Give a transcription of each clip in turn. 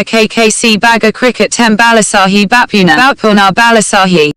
KKC Baga Cricket Tem Balasahi Bapuna Balasahi.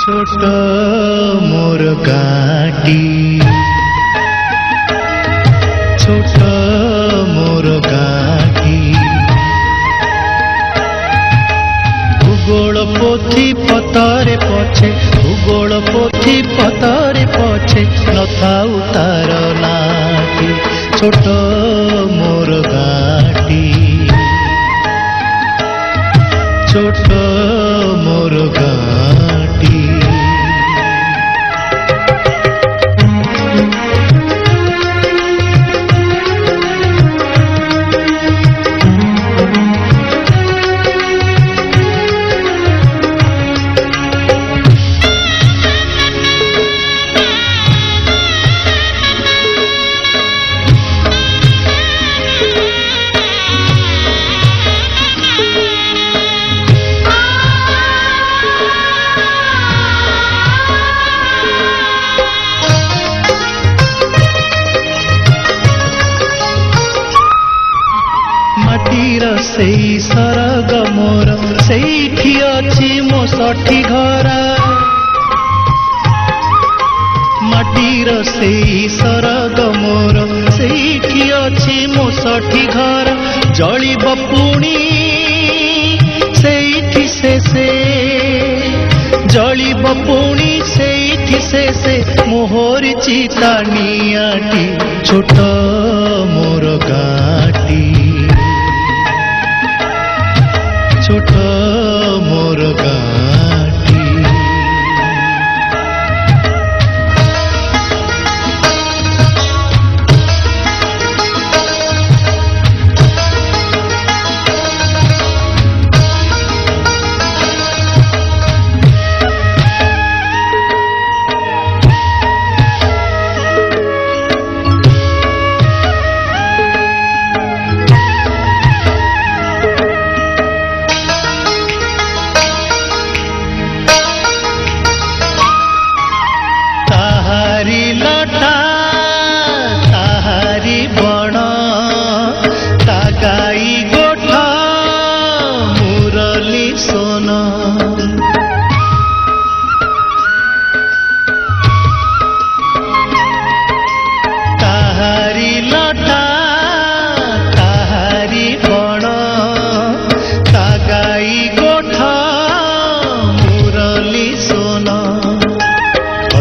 छोट मोर गाटी छोट मोर गाटी भूगोल पोथी पतरे पछे भूगोल पोथी पतरे पछे नथाउ तार नाटी छोट मोर गाटी छोट मोर गाटी सेई सरग मोर सेठी अछि मो सठी घर माटीर सेई सरग मोर सेठी अछि मो सठी घर जलिब पुणी सेठी से जलिब पुणी सेठी से मोहर चिता नियाटी छोट मोर गाटी छोट मोर गाटी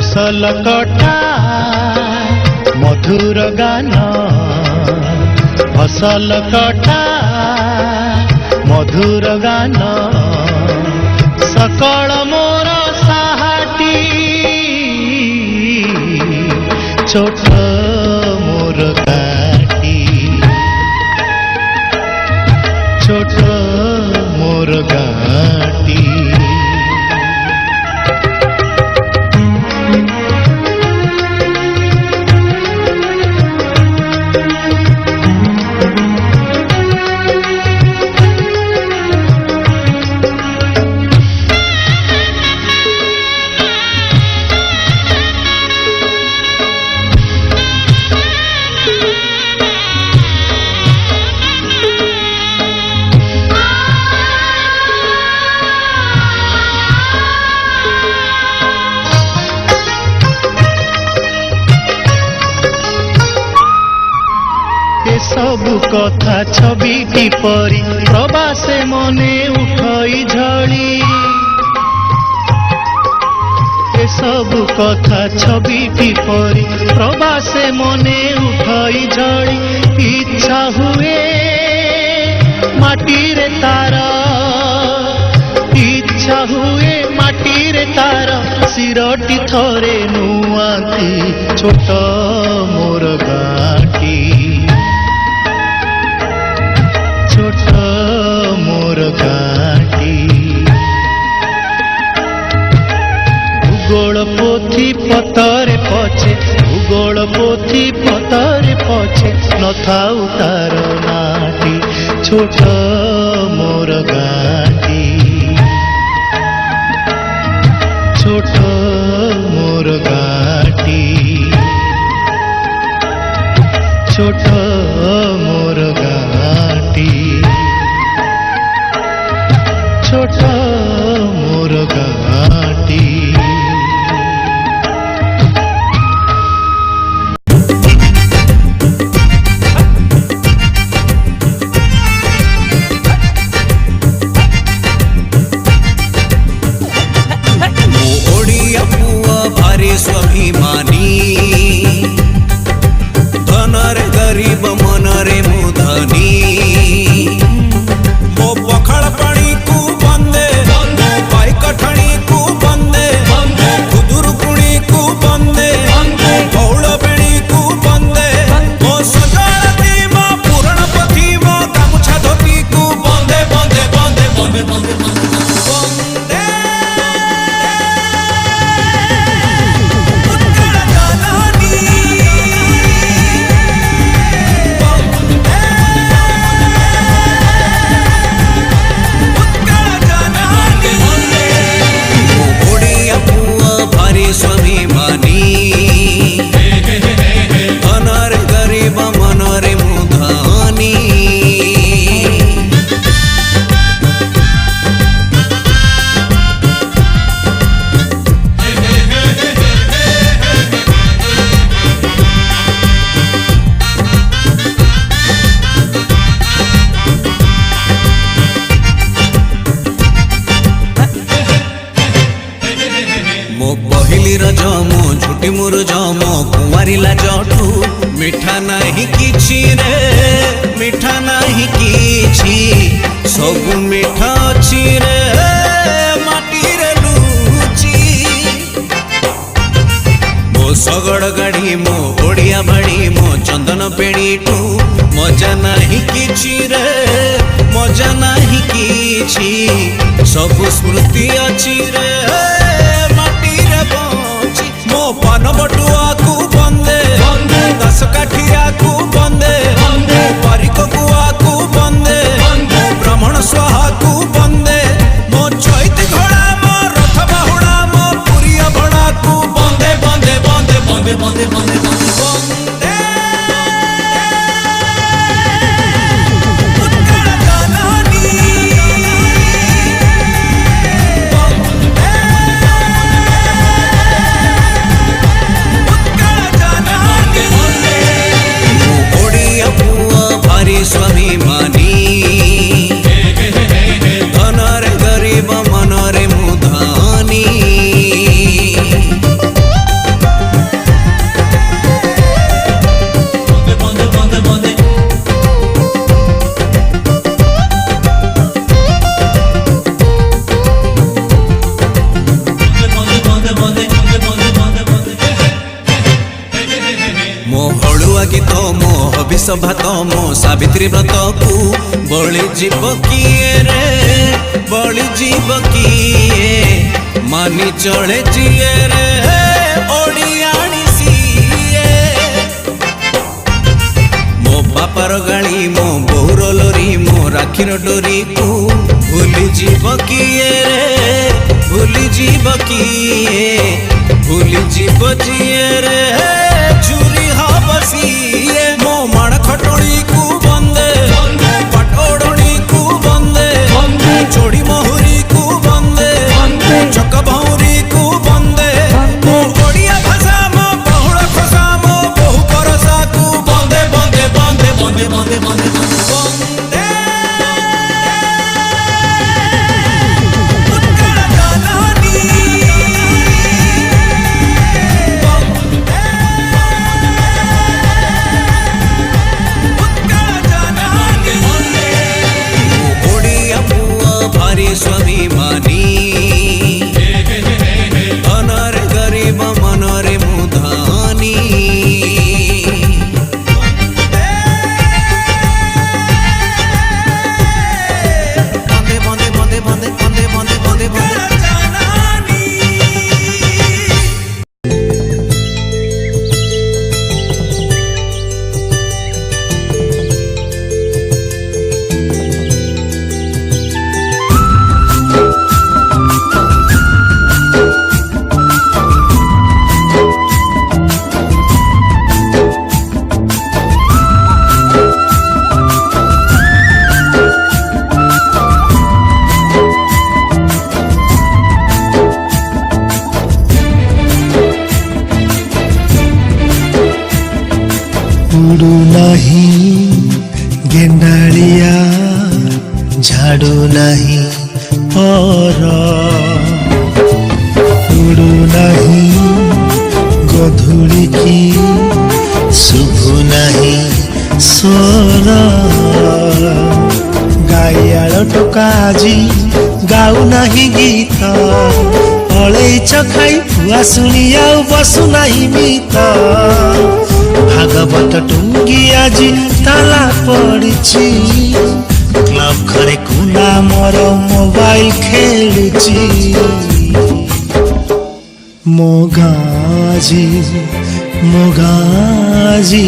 फसल कटा मधुर गान फसल कटा मधुर गान सकल मोर साहाटी छोट मोर गाटी छोट मोर गाटी सबु कथा छविटी परी प्रवासे मने उठई झड़ी सबु कथा छबिटी परी प्रवासे मने उठाई झड़ी इच्छा हुए माटी रे तार इच्छा हुए माटी रे तार सिरटी थरे नुआती छोट मोर गाटी छोट मोर गाटी भूगोल पोथी पतरे पछे भूगोल पोथी पतरे पछे नथाउ तार नाटी छोट मोर गाटी छोट मोर गाटी छोट मोर गाटी छोट मोर गाटी स्वाभिमानी धनर गरीब मनरे मुधनी मो पखाड़ पानी को बंदे पाइक ठाणी को बंदे खुदुरकुणी को बंदे बौल बेणी को बंदे मो सजाती मो पूरण पथी मो गामुछा धोती को बंदे बंदे बंदे बंदे बंदे स्वाभिमानी धनर गरीब मनरे मुधनी मो पहली रज मो झुटी मुर मो कुमारी लाजठू मिठा नहीं किछि रे मिठा नहीं किछि सब मिठा अछि रे माटी रे लुची मो सगड़ गाड़ी मो ओडिया बाड़ी मो चंदन पेड़ीठू मजा नहीं किछि रे मजा नहीं किछि सब स्मृति अछि रे मो पान बटुआ को बंदे दस काठिया को बंदे पारिक कुआ को बंदे ब्राह्मण स्वाहा को बंदे मो चैत घोड़ा मो रथ बाहुड़ा मो पुरिया भड़ा को बंदे बंदे बंदे बंदे बंदे बंदे बंदे स्वाभिमानी धनर गरीब मनरे मुधनी मो हलुआ गीत मो हबिष भात मो सावित्री व्रत को बलि जीव किए रे बलि जीव किए मानी चले जिए रे ओडियाणी सीए मो बापार गाड़ी मो बोर लोरी मो राखीर डोरी को भूली जीव किए रे भूली जीव किए भूली जीव जिए रे चूरी बसिए मो माण खटोड़ी को बंदे पटोड़नी को बंदे चोड़ी महुरी को बंदे चक भौरी को बंदे उडू नहीं गेंडालिया झाड़ू नहीं पर उडू नहीं गधूली की शुभु नहीं स्वर गाइयाल टोका आजी गाऊ नहीं गीत अलैच खाई फुआ शुणी बसु नहीं मित भागवत टुंगी आजी ताला पड़ी क्लब घरे कुना मोर मोबाइल खेलुची मोगाजी मोगाजी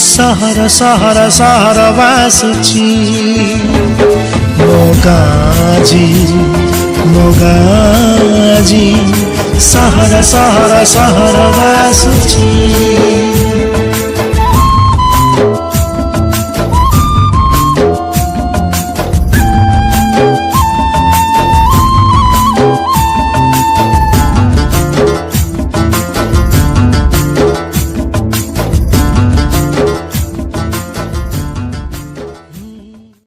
सहर सहर सहर बासुची मोगाजी मोगाजी सहर सहर सहर बासुची।